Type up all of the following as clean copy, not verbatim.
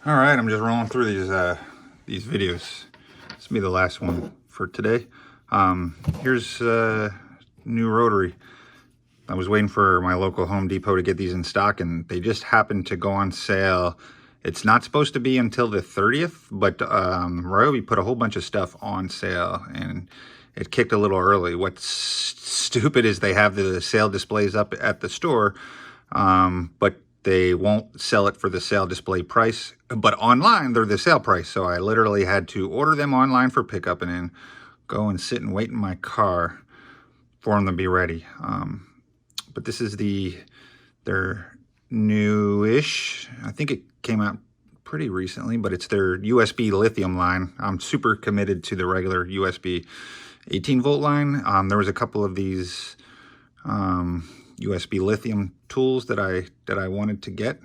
All right, I'm just rolling through these videos. This will be the last one for today. Here's new Rotary. I was waiting for my local Home Depot to get these in stock, and they just happened to go on sale. It's not supposed to be until the 30th, but Ryobi put a whole bunch of stuff on sale, and it kicked a little early. What's stupid is they have the sale displays up at the store, but they won't sell it for the sale display price, but online they're the sale price. So I literally had to order them online for pickup and then go and sit and wait in my car for them to be ready. But this is their new-ish, I think it came out pretty recently, but it's their USB Lithium line. I'm super committed to the regular USB 18-volt line. There was a couple of these USB Lithium tools that I wanted to get,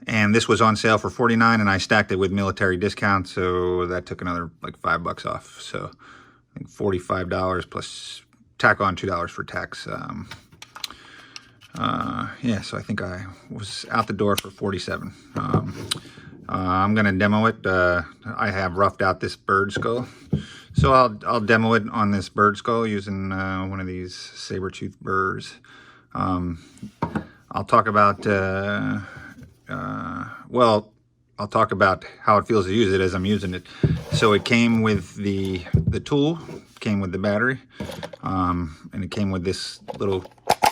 and this was on sale for $49, and I stacked it with military discount, so that took another like $5 off. So I think $45 plus tack on $2 for tax. Yeah, so I think I was out the door for $47. I'm gonna demo it. I have roughed out this bird skull, so I'll demo it on this bird skull using one of these saber-tooth burrs. I'll talk about I'll talk about how it feels to use it as I'm using it. So it came with the tool, came with the battery, and it came with this little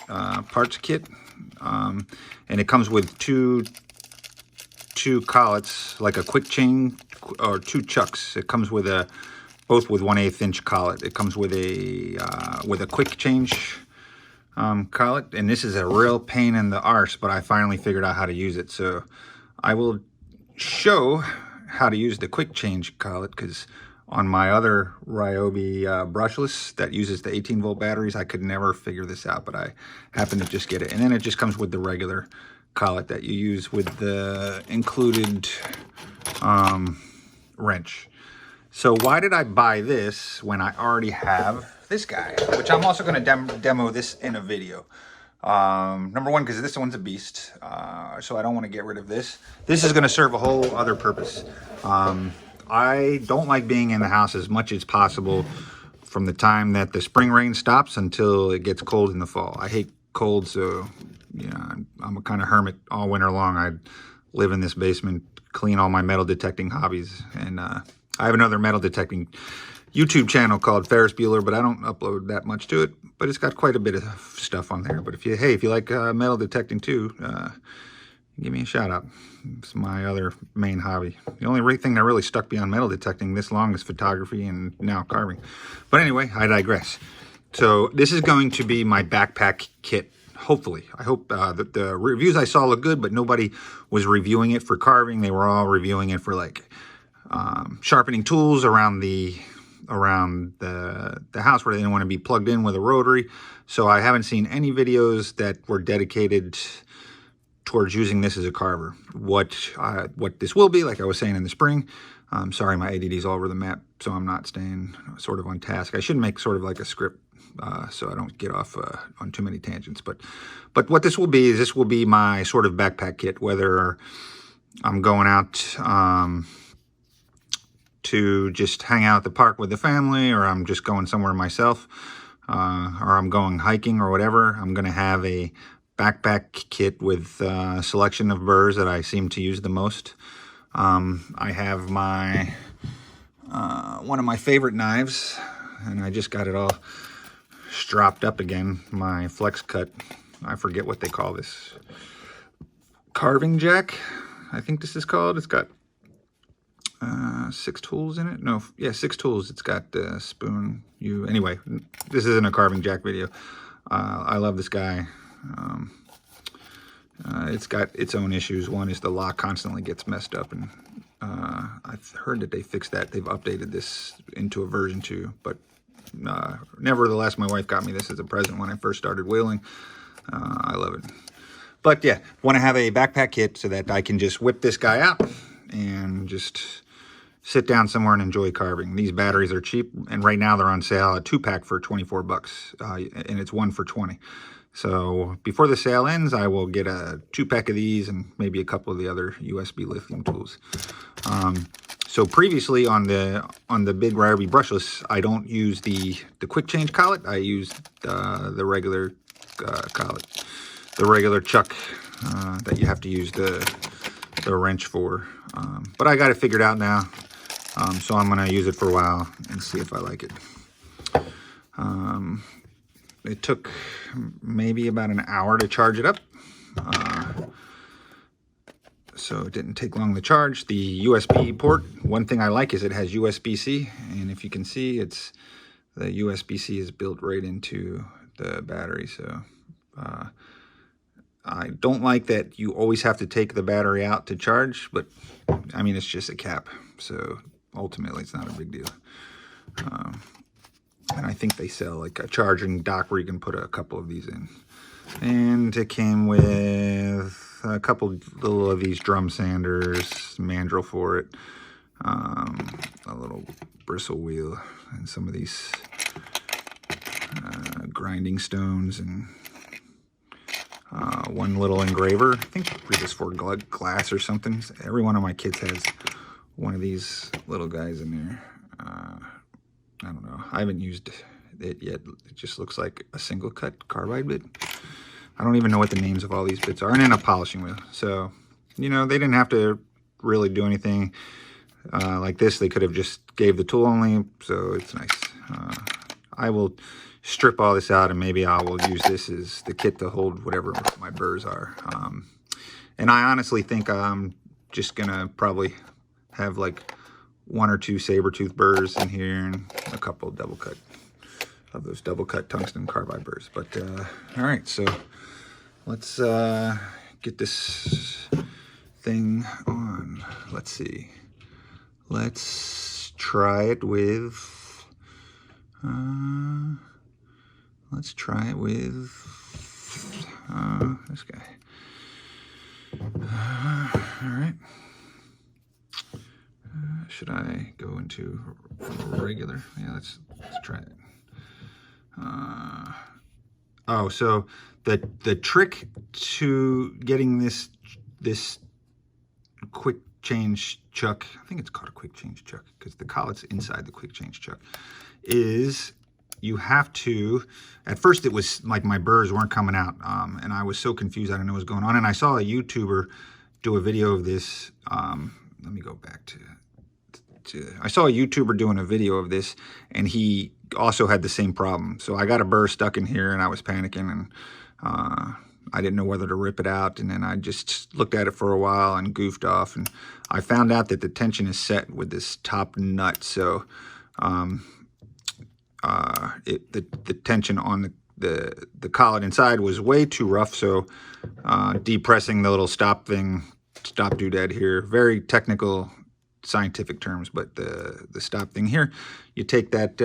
parts kit, and it comes with two collets, like a quick chain or two chucks. It comes with both with 1/8 inch collet. It comes with a quick change collet, and this is a real pain in the arse, but I finally figured out how to use it. So I will show how to use the quick change collet, because on my other Ryobi brushless that uses the 18-volt batteries, I could never figure this out, but I happened to just get it. And then it just comes with the regular collet that you use with the included wrench. So why did I buy this when I already have this guy, which I'm also going to demo this in a video. Number one, because this one's a beast, so I don't want to get rid of this. This is going to serve a whole other purpose. I don't like being in the house as much as possible from the time that the spring rain stops until it gets cold in the fall. I hate cold, so yeah, I'm a kind of hermit all winter long. I live in this basement, clean all my metal detecting hobbies, and I have another metal detecting YouTube channel called Ferris Bueller, but I don't upload that much to it. But it's got quite a bit of stuff on there. But if you like metal detecting too, give me a shout out. It's my other main hobby. The only thing that really stuck beyond metal detecting this long is photography and now carving. But anyway, I digress. So this is going to be my backpack kit. Hopefully, I hope that the reviews I saw look good, but nobody was reviewing it for carving. They were all reviewing it for like sharpening tools around the house where they didn't want to be plugged in with a rotary. So I haven't seen any videos that were dedicated towards using this as a carver. What this will be, like I was saying in the spring. Sorry, my ADD's all over the map, so I'm not staying sort of on task. I should make sort of like a script so I don't get off on too many tangents. But what this will be is this will be my sort of backpack kit, whether I'm going out to just hang out at the park with the family, or I'm just going somewhere myself, or I'm going hiking or whatever. I'm going to have a backpack kit with a selection of burrs that I seem to use the most. I have my one of my favorite knives, and I just got it all stropped up again, my flex cut. I forget what they call this. Carving jack, I think this is called. It's got 6 tools in it. No, yeah, 6 tools. It's got spoon. Anyway, this isn't a carving jack video. I love this guy. It's got its own issues. One is the lock constantly gets messed up, and I've heard that they fixed that. They've updated this into a version 2, but nevertheless, my wife got me this as a present when I first started whaling. I love it. But yeah, want to have a backpack kit so that I can just whip this guy out and just sit down somewhere and enjoy carving. These batteries are cheap, and right now they're on sale, a 2-pack for $24, and it's 1 for $20. So before the sale ends, I will get a 2-pack of these and maybe a couple of the other USB lithium tools. So previously on the big Ryobi brushless, I don't use the quick change collet. I use the regular collet, the regular chuck that you have to use the wrench for. But I got it figured out now, so I'm gonna use it for a while and see if I like it. It took maybe about an hour to charge it up. So it didn't take long to charge. The USB port, one thing I like is it has USB-C, and if you can see, it's the USB-C is built right into the battery. So I don't like that you always have to take the battery out to charge, but I mean, it's just a cap, so ultimately it's not a big deal. And I think they sell like a charging dock where you can put a couple of these in. And it came with a couple little of these drum sanders, mandrel for it, a little bristle wheel, and some of these grinding stones, and one little engraver. I think this is for glass or something. Every one of my kids has one of these little guys in there. I don't know. I haven't used it yet. It just looks like a single cut carbide bit. I don't even know what the names of all these bits are. And then a polishing wheel. So, you know, they didn't have to really do anything like this. They could have just gave the tool only. So it's nice. I will strip all this out, and maybe I will use this as the kit to hold whatever my burrs are. And I honestly think I'm just going to probably have like 1 or 2 saber-tooth burrs in here and a couple double cut of those double cut tungsten carbide burrs. But all right, so let's get this thing on. Let's see. Let's try it with this guy. All right. Should I go into regular? Yeah, let's try it. Oh, so the trick to getting this quick change chuck, I think it's called a quick change chuck because the collet's inside the quick change chuck, is you have to, at first it was like my burrs weren't coming out, and I was so confused, I didn't know what was going on. And I saw a YouTuber do a video of this. Let me go back to I saw a YouTuber doing a video of this, and he also had the same problem. So I got a burr stuck in here, and I was panicking, and I didn't know whether to rip it out. And then I just looked at it for a while and goofed off, and I found out that the tension is set with this top nut. So the tension on the collet inside was way too rough. So depressing the little stop doodad here, very technical scientific terms, but the stop thing here, you take that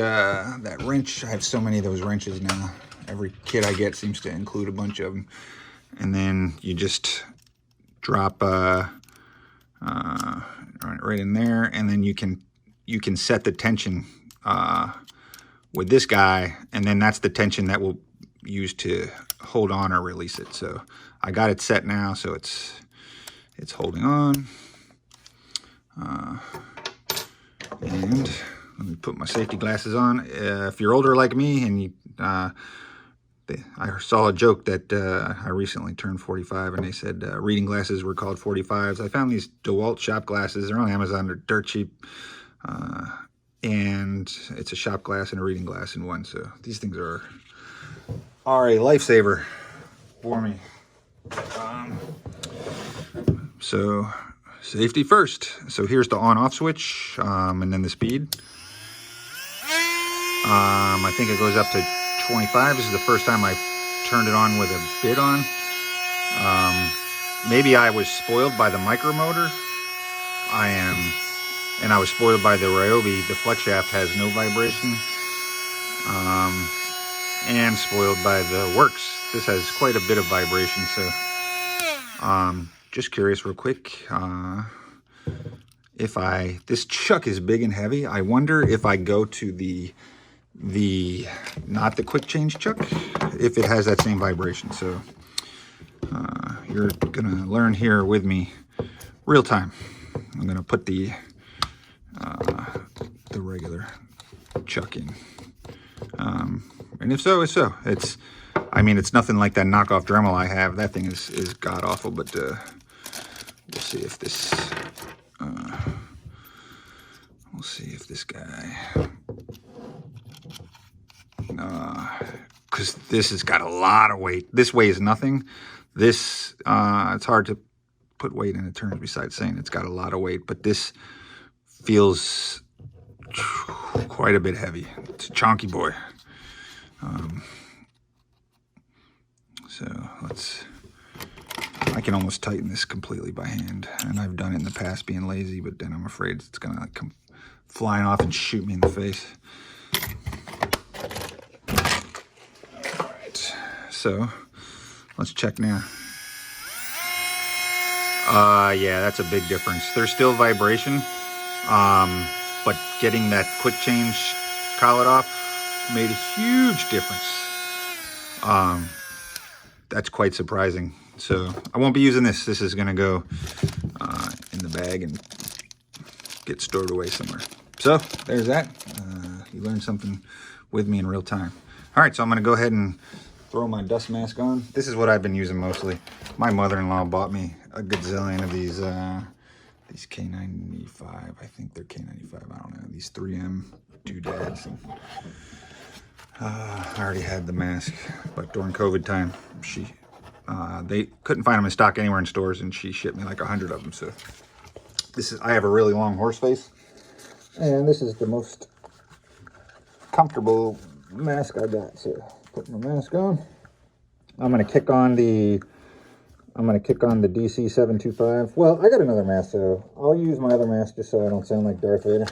wrench. I have so many of those wrenches now. Every kit I get seems to include a bunch of them, and then you just drop right in there, and then you can set the tension with this guy, and then that's the tension that we'll use to hold on or release it. So I got it set now, so it's holding on. And let me put my safety glasses on. If you're older like me, and I saw a joke that I recently turned 45, and they said reading glasses were called 45s. I found these DeWalt shop glasses. They're on Amazon. They're dirt cheap. And it's a shop glass and a reading glass in one. So these things are a lifesaver for me. So safety first. So here's the on-off switch, and then the speed. I think it goes up to 25. This is the first time I've turned it on with a bit on. Maybe I was spoiled by the micro motor. And I was spoiled by the Ryobi. The flex shaft has no vibration. And spoiled by the Works. This has quite a bit of vibration. So just curious real quick. This chuck is big and heavy. I wonder if I go to the not the quick change chuck, if it has that same vibration. So you're gonna learn here with me real time. I'm gonna put the regular chuck in, and if so, it's, I mean, it's nothing like that knockoff Dremel I have. That thing is god awful. But we'll see if this guy, because this has got a lot of weight. This weighs nothing. This it's hard to put weight in a turn besides saying it's got a lot of weight, but this feels quite a bit heavy. It's a chonky boy. So I can almost tighten this completely by hand, and I've done it in the past being lazy, but then I'm afraid it's gonna come flying off and shoot me in the face. All right, so let's check now. Yeah, that's a big difference. There's still vibration, but getting that quick change collet off made a huge difference. That's quite surprising. So I won't be using this. This is going to go in the bag and get stored away somewhere. So there's that. You learned something with me in real time. All right, so I'm going to go ahead and throw my dust mask on. This is what I've been using mostly. My mother-in-law bought me a gazillion of these K95. I think they're K95. I don't know. These 3M doodads. And, I already had the mask, but during COVID time, they couldn't find them in stock anywhere in stores, and she shipped me like 100 of them. So I have a really long horse face, and this is the most comfortable mask I got. So put my mask on. I'm gonna kick on the DC 725. Well, I got another mask, so I'll use my other mask just so I don't sound like Darth Vader.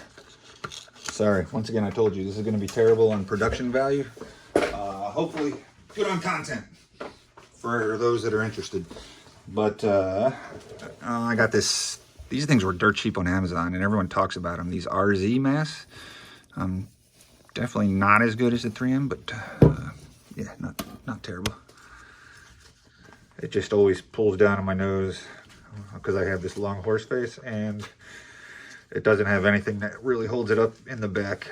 Sorry, once again, I told you this is going to be terrible on production value. Hopefully good on content for those that are interested. But I got this. These things were dirt cheap on Amazon, and everyone talks about them. These RZ masks. Definitely not as good as the 3M, but yeah, not terrible. It just always pulls down on my nose because I have this long horse face, and it doesn't have anything that really holds it up in the back.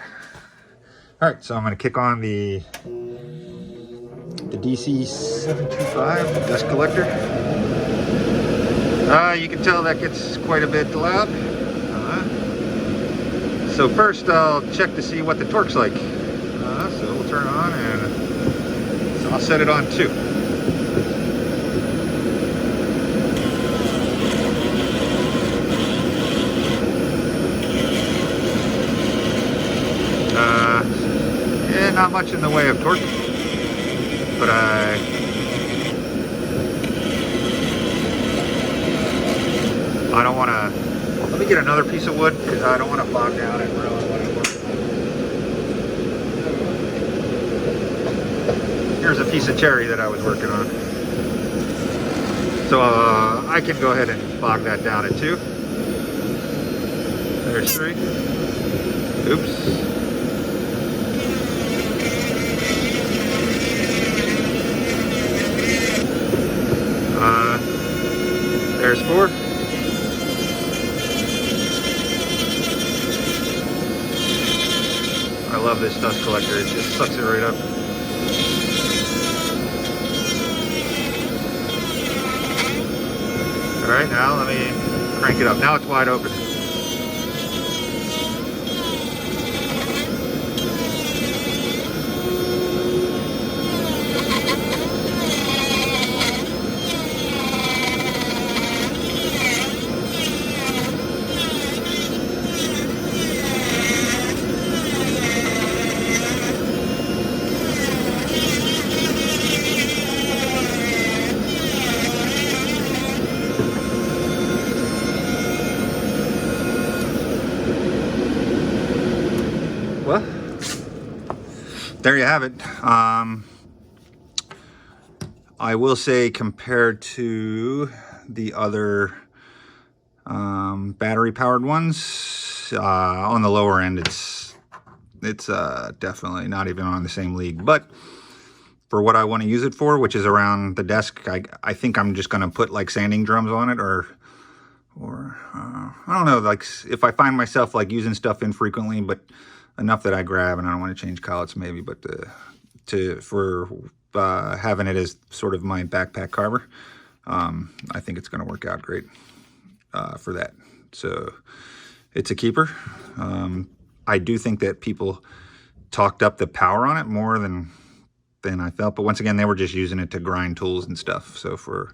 All right, so I'm going to kick on the DC 725 dust collector. You can tell that gets quite a bit loud. So first I'll check to see what the torque's like. So we'll turn it on, and so I'll set it on 2. Yeah, not much in the way of torque, but I don't want to. Let me get another piece of wood because I don't want to bog down and ruin what I'm working on. Here's a piece of cherry that I was working on, so I can go ahead and bog that down at 2. There's 3. Oops. There's 4. I love this dust collector. It just sucks it right up. All right, now let me crank it up. Now it's wide open. Well, there you have it. I will say, compared to the other battery powered ones, on the lower end, it's It's definitely not even on the same league. But for what I want to use it for, which is around the desk, I think I'm just going to put like sanding drums on it, or I don't know, like if I find myself like using stuff infrequently, but enough that I grab and I don't want to change collets maybe, but for having it as sort of my backpack carver, I think it's going to work out great for that. So it's a keeper. I do think that people talked up the power on it more than I felt, but once again, they were just using it to grind tools and stuff. So for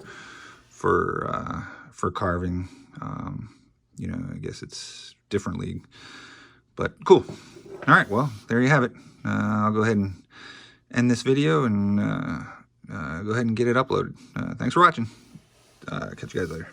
carving, you know, I guess it's different league, but cool. All right, well, there you have it. I'll go ahead and end this video and go ahead and get it uploaded. Thanks for watching. Catch you guys later.